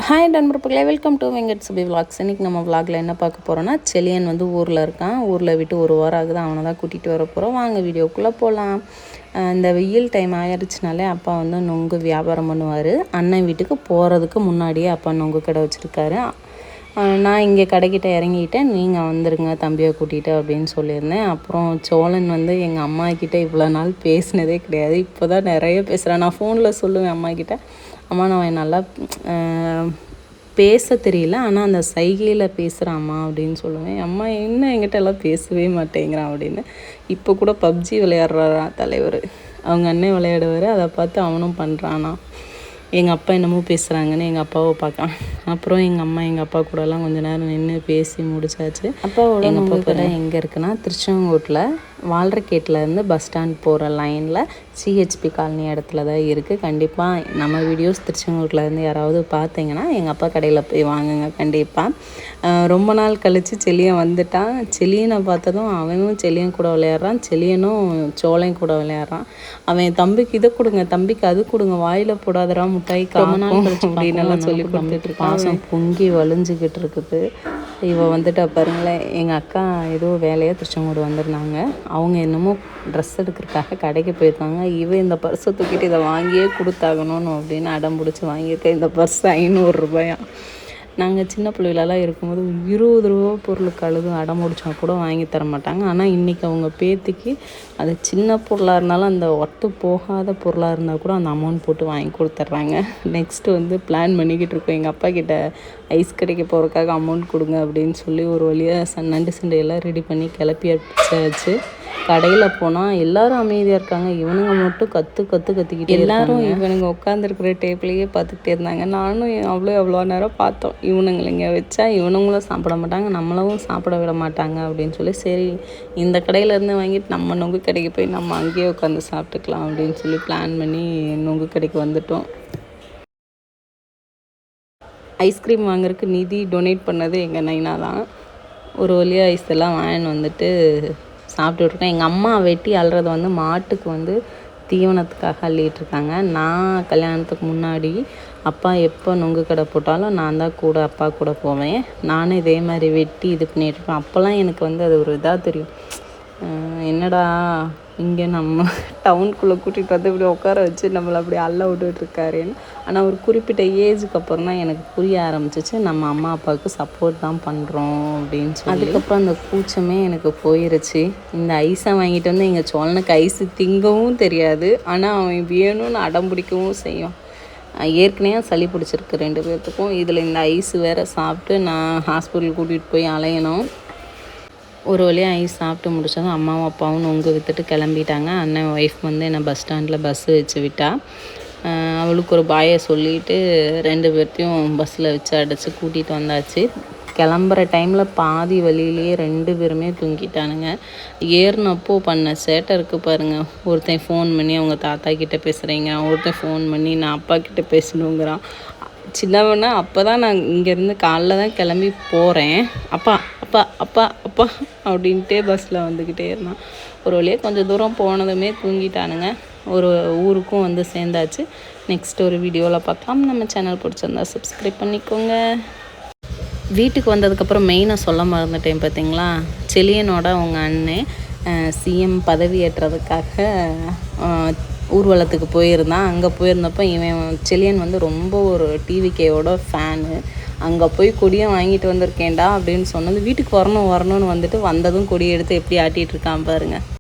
Hi நண்பர்களே, welcome to Venkat Subi vlogs. இன்றைக்கி நம்ம விளாகில் என்ன பார்க்க போகிறோன்னா, செலியன் வந்து ஊரில் இருக்கான். ஊரில் விட்டு ஒரு வாரம் ஆகுது. அவனை தான் கூட்டிகிட்டு வர போகிறோம். வாங்க வீடியோக்குள்ளே போகலாம். இந்த வெயில் டைம் ஆயிடுச்சுனாலே அப்பா வந்து நொங்கு வியாபாரம் பண்ணுவார். அண்ணன் வீட்டுக்கு போகிறதுக்கு முன்னாடியே அப்பா நொங்கு கடை வச்சுருக்காரு. நான் இங்கே கடைக்கிட்ட இறங்கிட்டேன், நீங்கள் வந்துடுங்க தம்பியை கூட்டிகிட்டு அப்படின்னு சொல்லியிருந்தேன். அப்புறம் சோழன் வந்து எங்கள் அம்மா கிட்டே இவ்வளோ நாள் பேசினதே கிடையாது. இப்போ தான் நிறைய பேசுகிறேன். நான் ஃபோனில் சொல்லுவேன் அம்மா கிட்டே, அம்மா நான் நல்லா பேச தெரியல, ஆனால் அந்த சைகையில் பேசுகிறான் அம்மா அப்படின்னு சொல்லுவேன். அம்மா என்ன என்கிட்ட எல்லாம் பேசவே மாட்டேங்கிறான் அப்படின்னு. இப்போ கூட பப்ஜி விளையாடுறாரான் தலைவர். அவங்க அண்ணன் விளையாடுவார், அதை பார்த்து அவனும் பண்ணுறானா. எங்கள் அப்பா என்னமோ பேசுகிறாங்கன்னு எங்கள் அப்பாவை பார்க்கலாம். அப்புறம் எங்கள் அம்மா எங்கள் அப்பா கூடலாம் கொஞ்சம் நேரம் நின்று பேசி முடிச்சாச்சு. அப்பாவோட எங்கள் அப்பா கடை எங்கே இருக்குன்னா, திருச்செங்கோட்டில் வால்ரகேட்லேருந்து பஸ் ஸ்டாண்ட் போகிற லைனில் சிஹெச்பி காலனி இடத்துல தான் இருக்குது. கண்டிப்பாக நம்ம வீடியோஸ் திருச்செங்கோட்டிலேருந்து யாராவது பார்த்தீங்கன்னா எங்கள் அப்பா கடையில் போய் வாங்குங்க கண்டிப்பாக. ரொம்ப நாள் கழித்து செலியன் வந்துட்டான். செலியனை பார்த்ததும் அவனும் செலியன் கூட விளையாடுறான், செலியனும் சோளையும் கூட விளையாடுறான். அவன் தம்பிக்கு இதை கொடுங்க, தம்பிக்கு அது கொடுங்க, வாயில் போடாதரா முட்டாய் காமனால் கழிச்சு அப்படின்னு எல்லாம் சொல்லி கொடுத்துட்டு இருக்கான். பாசம் பொங்கி வலிஞ்சிக்கிட்டு இருக்குது. இவள் வந்துட்டா பாருங்களேன். எங்கள் அக்கா ஏதோ வேலையாக திருச்செங்கோடு வந்திருந்தாங்க. அவங்க என்னமோ ட்ரெஸ் எடுக்கிறதுக்காக கடைக்கு போயிருக்காங்க. இவன் இந்த பர்ஸை தூக்கிட்டு இதை வாங்கியே கொடுத்தாகணும்னு அப்படின்னு அடம் பிடிச்சி வாங்கியிருக்கேன். இந்த பர்ஸ் 500 ரூபாயா. நாங்கள் சின்ன பிள்ளைகளெல்லாம் இருக்கும்போது 20 ரூபா பொருளுக்கு அழுது அடம் முடிச்சா கூட வாங்கி தர மாட்டாங்க. ஆனால் இன்றைக்கி அவங்க பேத்திக்கு அது சின்ன பொருளாக இருந்தாலும் அந்த ஒட்டு போகாத பொருளாக இருந்தால் கூட அந்த அமௌண்ட் போட்டு வாங்கி கொடுத்துட்றாங்க. நெக்ஸ்ட்டு வந்து பிளான் பண்ணிக்கிட்டு இருக்கோம். எங்கள் அப்பா கிட்ட ஐஸ் கடைக்கு போகிறதுக்காக அமௌண்ட் கொடுங்க அப்படின்னு சொல்லி ஒரு வழியாக நண்டு சண்டையெல்லாம் ரெடி பண்ணி கிளப்பி வச்சாச்சு. கடையில் போனால் எல்லோரும் அமைதியாக இருக்காங்க. இவனுங்க மட்டும் கத்திக்கிட்டு எல்லோரும் இவனுங்க உட்காந்துருக்குற டேபிளையே பார்த்துக்கிட்டே இருந்தாங்க. நானும் அவ்வளோ நேரம் பார்த்தோம். இவனுங்களை இங்கே வச்சா இவனுங்களும் சாப்பிட மாட்டாங்க, நம்மளும் சாப்பிட விட மாட்டாங்க அப்படின்னு சொல்லி, சரி இந்த கடையிலேருந்து வாங்கிட்டு நம்ம நொங்கு கடைக்கு போய் நம்ம அங்கேயே உட்காந்து சாப்பிட்டுக்கலாம் அப்படின்னு சொல்லி பிளான் பண்ணி நொங்கு கடைக்கு வந்துட்டோம். ஐஸ்கிரீம் வாங்குறதுக்கு நிதி டொனேட் பண்ணது எங்கள் நைனா தான். ஒரு வழியாக ஐஸ் எல்லாம் வாங்கின்னு வந்துட்டு சாப்பிட்டுட்ருக்கேன். எங்கள் அம்மா வெட்டி அள்ளுறது வந்து மாட்டுக்கு வந்து தீவனத்துக்காக அள்ளிகிட்ருக்காங்க. நான் கல்யாணத்துக்கு முன்னாடி அப்பா எப்போ நொங்கு கடை போட்டாலும் நான் தான் கூட அப்பா கூட போவேன். நானும் இதே மாதிரி வெட்டி இது பண்ணிகிட்ருப்பேன். அப்போல்லாம் எனக்கு வந்து அது ஒரு இதாக தெரியும், என்னடா இங்கே நம்ம டவுனுக்குள்ளே கூட்டிகிட்டு வந்து இப்படி உட்கார வச்சு நம்மளை அப்படி அள்ள விட்டுட்ருக்காருன்னு. ஆனால் ஒரு குறிப்பிட்ட ஏஜுக்கு அப்புறம் தான் எனக்கு புரிய ஆரம்பிச்சிச்சு, நம்ம அம்மா அப்பாவுக்கு சப்போர்ட் தான் பண்ணுறோம் அப்படின்னு சொல்லி. அதுக்கப்புறம் அந்த கூச்சமே எனக்கு போயிருச்சு. இந்த ஐஸை வாங்கிட்டு வந்து எங்கள் சோழனுக்கு ஐஸு திங்கவும் தெரியாது, ஆனால் அவன் வேணும்னு அடம் பிடிக்கவும் செய்யும். ஏற்கனவே சளி பிடிச்சிருக்கு 2 பேர்த்துக்கும். இதில் இந்த ஐஸு வேறு சாப்பிட்டு நான் ஹாஸ்பிட்டல் கூட்டிகிட்டு போய் அலையணும். ஒரு வழியாக ஐஸ் சாப்பிட்டு முடிச்சதும் அம்மாவும் அப்பாவும் நொங்கு விற்றுட்டு கிளம்பிட்டாங்க. அண்ணன் ஒய்ஃப் வந்து என்னை பஸ் ஸ்டாண்டில் பஸ்ஸு வச்சு விட்டா. அவளுக்கு ஒரு பாயை சொல்லிவிட்டு 2 பேர்த்தையும் பஸ்ஸில் வச்சு அடைச்சி கூட்டிகிட்டு வந்தாச்சு. கிளம்புற டைமில் பாதி வழியிலேயே 2 பேருமே தூங்கிட்டானுங்க. ஏறினப்போ பண்ண சேட்டை இருக்குது பாருங்கள். ஒருத்தன் ஃபோன் பண்ணி அவங்க தாத்தா கிட்டே பேசுகிறீங்க, ஒருத்தன் ஃபோன் பண்ணி நான் அப்பா கிட்டே பேசணுங்கிறான். சின்னவனா அப்போ தான் நான் இங்கேருந்து காலைல தான் கிளம்பி போகிறேன். அப்பா அப்பா அப்பா அப்பா அப்படின்ட்டே பஸ்ஸில் வந்துக்கிட்டே இருந்தான். ஒரு வழியாக கொஞ்சம் தூரம் போனதுமே தூங்கிட்டானுங்க. ஒரு ஊருக்கும் வந்து சேர்ந்தாச்சு. நெக்ஸ்ட் ஒரு வீடியோவில் பார்க்கலாம். நம்ம சேனல் பிடிச்சிருந்தா சப்ஸ்கிரைப் பண்ணிக்கோங்க. வீட்டுக்கு வந்ததுக்கப்புறம் மெயினாக சொல்ல மறந்துட்டேன் பார்த்தீங்களா, செலியனோட அவங்க அண்ணன் சிஎம் பதவி ஏற்றதுக்காக ஊர்வலத்துக்கு போயிருந்தான். அங்கே போயிருந்தப்போ இவன் செலியன் வந்து ரொம்ப ஒரு டிவிகேயோட ஃபேனு. அங்கே போய் கொடியை வாங்கிட்டு வந்திருக்கேன்டா அப்படின்னு சொன்னது, வீட்டுக்கு வரணும்னு வந்துட்டு வந்ததும் கொடியை எடுத்து எப்படி ஆட்டிகிட்டு இருக்கான் பாருங்கள்.